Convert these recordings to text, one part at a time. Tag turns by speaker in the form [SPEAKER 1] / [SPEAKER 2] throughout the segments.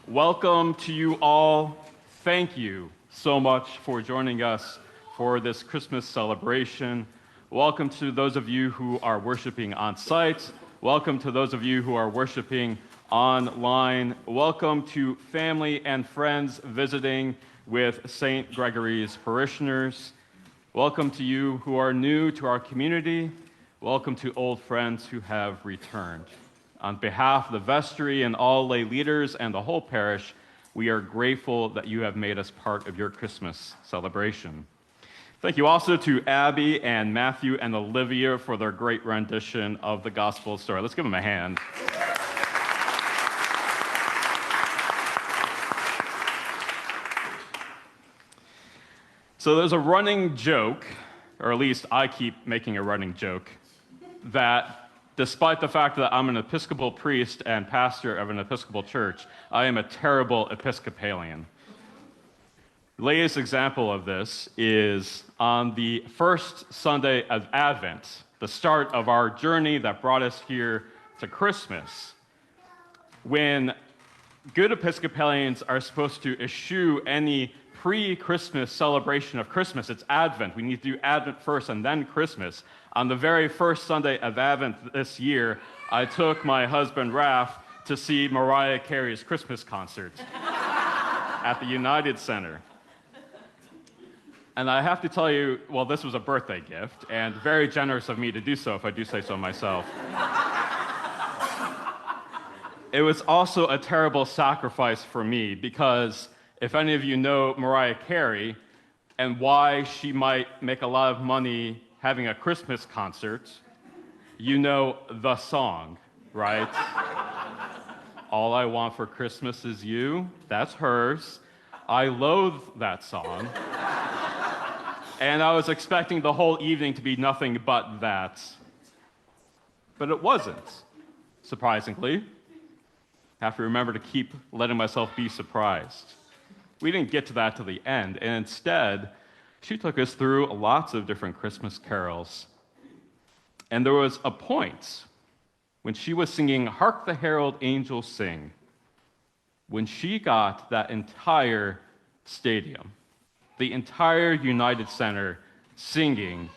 [SPEAKER 1] Welcome to you all. Thank you so much for joining us for this Christmas celebration. Welcome to those of you who are worshiping on site. Welcome to those of you who are worshiping online. Welcome to family and friends visiting with St. Gregory's parishioners. Welcome to you who are new to our community. Welcome to old friends who have returned. On behalf of the vestry and all lay leaders and the whole parish, we are grateful that you have made us part of your Christmas celebration. Thank you also to Abby and Matthew and Olivia for their great rendition of the gospel story. Let's give them a hand. So there's a running joke, or at least I keep making a running joke, that despite the fact that I'm an Episcopal priest and pastor of an Episcopal church, I am a terrible Episcopalian. The latest example of this is on the first Sunday of Advent, the start of our journey that brought us here to Christmas, when good Episcopalians are supposed to eschew any pre-Christmas celebration of Christmas. It's Advent. We need to do Advent first and then Christmas. On the very first Sunday of Advent this year, I took my husband, Raph, to see Mariah Carey's Christmas concert at the United Center. And I have to tell you, well, this was a birthday gift, and very generous of me to do so, if I do say so myself. It was also a terrible sacrifice for me, because if any of you know Mariah Carey and why she might make a lot of money having a Christmas concert, you know the song, right? All I Want for Christmas Is You, that's hers. I loathe that song. And I was expecting the whole evening to be nothing but that. But it wasn't, surprisingly. I have to remember to keep letting myself be surprised. We didn't get to that till the end, and instead, she took us through lots of different Christmas carols. And there was a point when she was singing Hark the Herald Angels Sing, when she got that entire stadium, the entire United Center, singing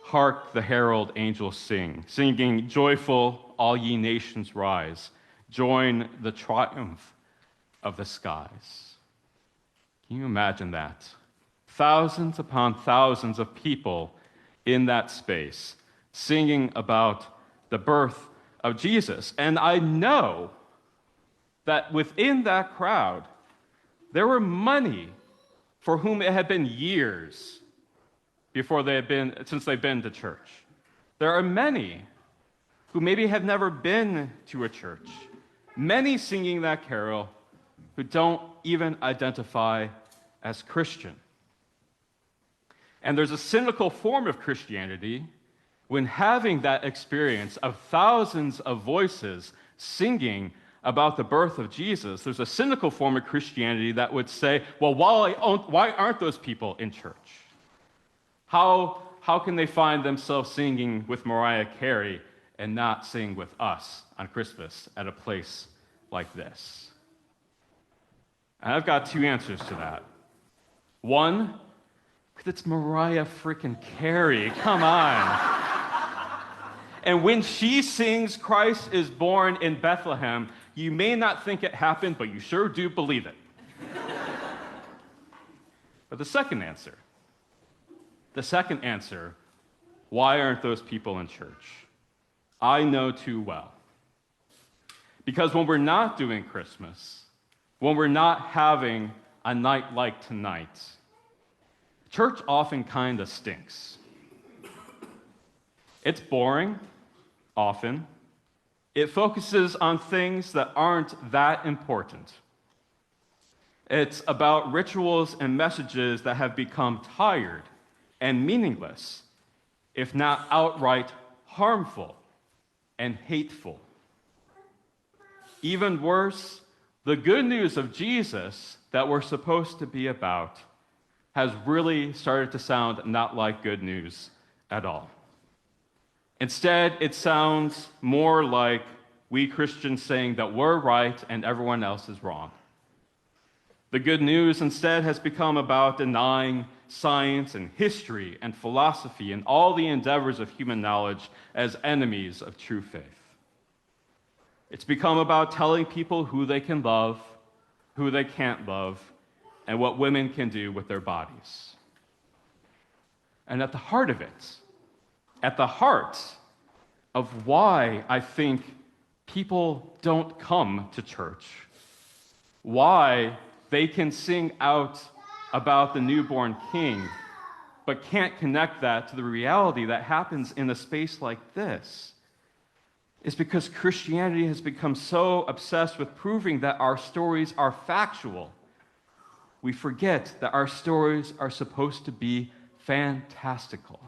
[SPEAKER 1] Hark the Herald Angels Sing, singing Joyful All Ye Nations Rise, join the triumph of the skies. Can you imagine that? Thousands upon thousands of people in that space singing about the birth of Jesus. And I know that within that crowd, there were many for whom it had been years since they've been to church. There are many who maybe have never been to a church, many singing that carol who don't even identify as Christian. And there's a cynical form of Christianity when having that experience of thousands of voices singing about the birth of Jesus, there's a cynical form of Christianity that would say, well, why aren't those people in church? How can they find themselves singing with Mariah Carey and not sing with us on Christmas at a place like this? And I've got two answers to that. One, because it's Mariah freaking Carey. Come on. And when she sings Christ is born in Bethlehem, you may not think it happened, but you sure do believe it. But the second answer, why aren't those people in church? I know too well. Because when we're not doing Christmas, when we're not having a night like tonight, church often kind of stinks. It's boring, often. It focuses on things that aren't that important. It's about rituals and messages that have become tired and meaningless, if not outright harmful and hateful. Even worse, the good news of Jesus that we're supposed to be about has really started to sound not like good news at all. Instead, it sounds more like We Christians saying that we're right and everyone else is wrong. The good news instead has become about denying science and history and philosophy and all the endeavors of human knowledge as enemies of true faith. It's become about telling people who they can love, who they can't love, and what women can do with their bodies. And at the heart of it, at the heart of why I think people don't come to church, why they can sing out about the newborn king, but can't connect that to the reality that happens in a space like this, is because Christianity has become so obsessed with proving that our stories are factual. We forget that our stories are supposed to be fantastical.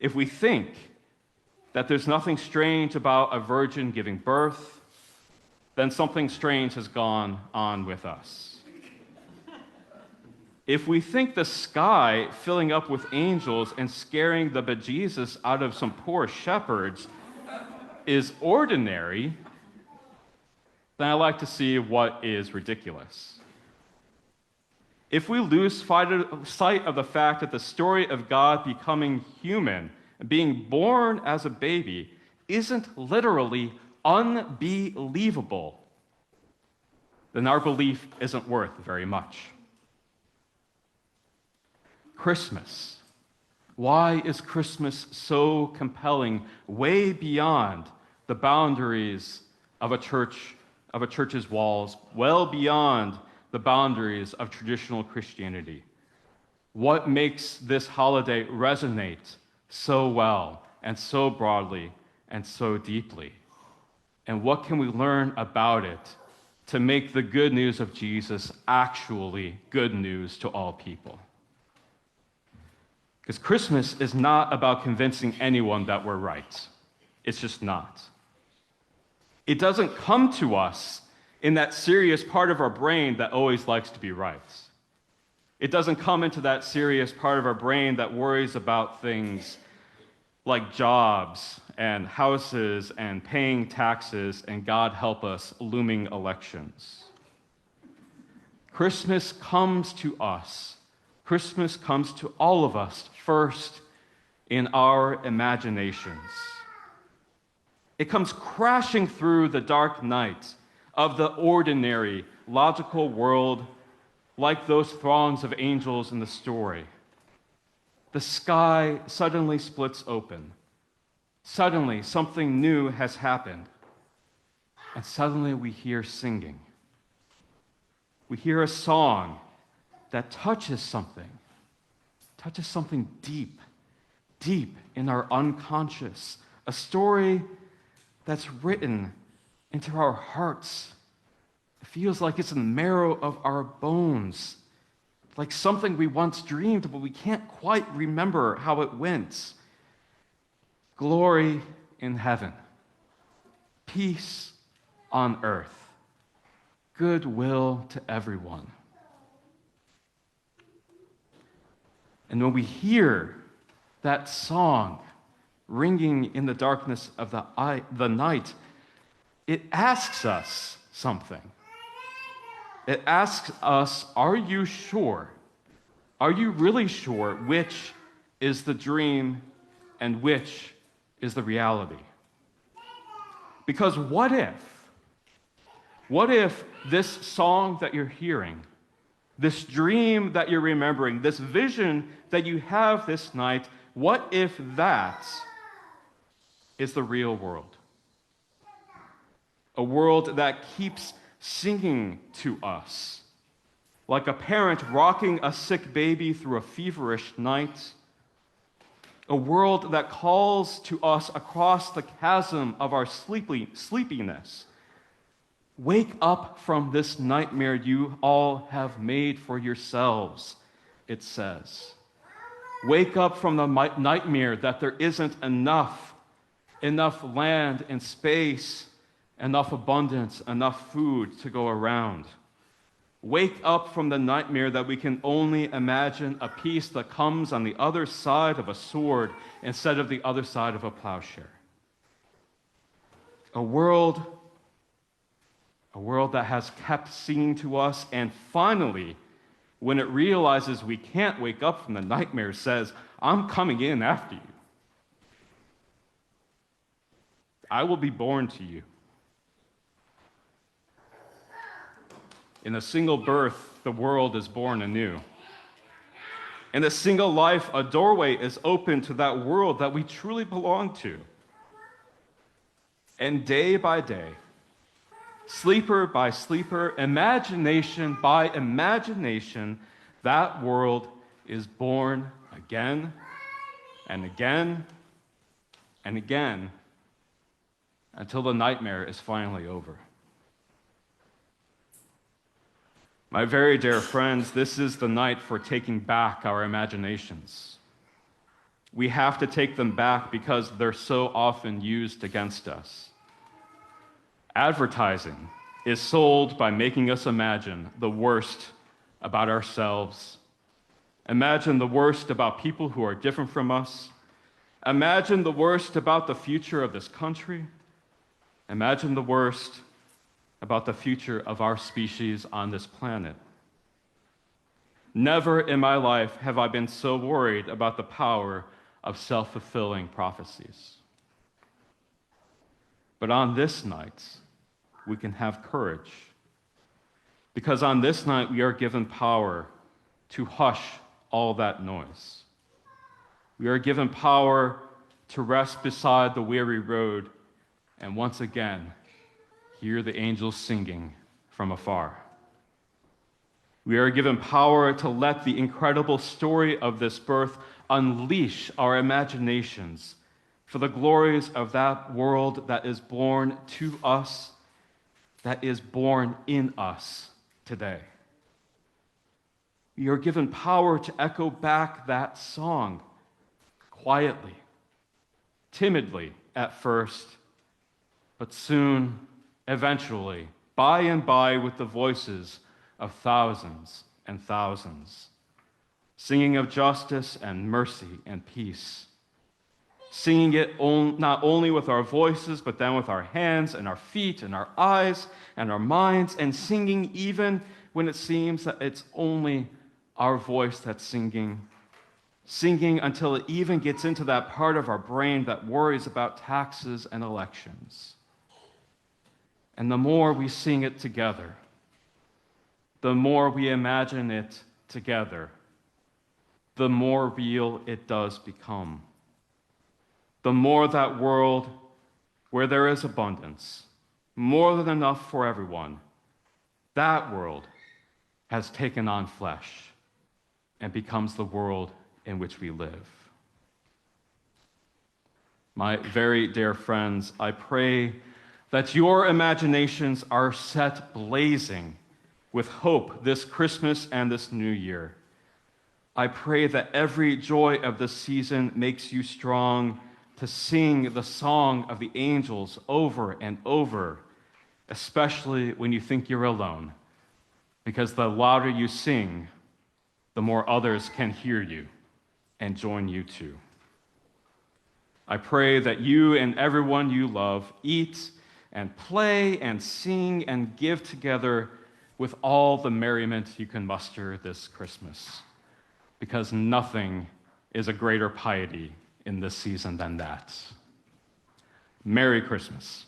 [SPEAKER 1] If we think that there's nothing strange about a virgin giving birth, then something strange has gone on with us. If we think the sky filling up with angels and scaring the bejesus out of some poor shepherds is ordinary, then I like to see what is ridiculous. If we lose sight of the fact that the story of God becoming human and being born as a baby isn't literally unbelievable, then our belief isn't worth very much. Christmas. Why is Christmas so compelling, way beyond the boundaries of a church's walls, well beyond the boundaries of traditional Christianity? What makes this holiday resonate so well and so broadly and so deeply? And what can we learn about it to make the good news of Jesus actually good news to all people? Because Christmas is not about convincing anyone that we're right. It's just not. It doesn't come to us in that serious part of our brain that always likes to be right. It doesn't come into that serious part of our brain that worries about things like jobs and houses and paying taxes and, God help us, looming elections. Christmas comes to us. Christmas comes to all of us first in our imaginations. It comes crashing through the dark night of the ordinary, logical world like those throngs of angels in the story. The sky suddenly splits open. Suddenly, something new has happened. And suddenly we hear singing. We hear a song that touches something deep, deep in our unconscious, a story that's written into our hearts. It feels like it's in the marrow of our bones, like something we once dreamed, but we can't quite remember how it went. Glory in heaven, peace on earth, goodwill to everyone. And when we hear that song ringing in the darkness of the night, it asks us something. It asks us, are you sure? Are you really sure which is the dream and which is the reality? Because what if this song that you're hearing, this dream that you're remembering, this vision that you have this night, what if that is the real world? A world that keeps singing to us, like a parent rocking a sick baby through a feverish night. A world that calls to us across the chasm of our sleepiness. Wake up from this nightmare you all have made for yourselves, it says. Wake up from the nightmare that there isn't enough land and space, enough abundance, enough food to go around. Wake up from the nightmare that we can only imagine a peace that comes on the other side of a sword instead of the other side of a plowshare. A world that has kept singing to us, and finally, when it realizes we can't wake up from the nightmare, says, I'm coming in after you. I will be born to you. In a single birth, the world is born anew. In a single life, a doorway is open to that world that we truly belong to. And day by day, sleeper by sleeper, imagination by imagination, that world is born again and again and again until the nightmare is finally over. My very dear friends, this is the night for taking back our imaginations. We have to take them back because they're so often used against us. Advertising is sold by making us imagine the worst about ourselves. Imagine the worst about people who are different from us. Imagine the worst about the future of this country. Imagine the worst about the future of our species on this planet. Never in my life have I been so worried about the power of self-fulfilling prophecies. But on this night, we can have courage, because on this night we are given power to hush all that noise. We are given power to rest beside the weary road and once again hear the angels singing from afar. We are given power to let the incredible story of this birth unleash our imaginations for the glories of that world that is born to us, that is born in us today. We are given power to echo back that song quietly, timidly at first, but soon, eventually, by and by, with the voices of thousands and thousands, singing of justice and mercy and peace, singing it not only with our voices, but then with our hands and our feet and our eyes and our minds, and singing even when it seems that it's only our voice that's singing, singing until it even gets into that part of our brain that worries about taxes and elections. And the more we sing it together, the more we imagine it together, the more real it does become. The more that world where there is abundance, more than enough for everyone, that world has taken on flesh and becomes the world in which we live. My very dear friends, I pray that your imaginations are set blazing with hope this Christmas and this new year. I pray that every joy of the season makes you strong to sing the song of the angels over and over, especially when you think you're alone, because the louder you sing, the more others can hear you and join you too. I pray that you and everyone you love eat and play and sing and give together with all the merriment you can muster this Christmas, because nothing is a greater piety in this season than that. Merry Christmas.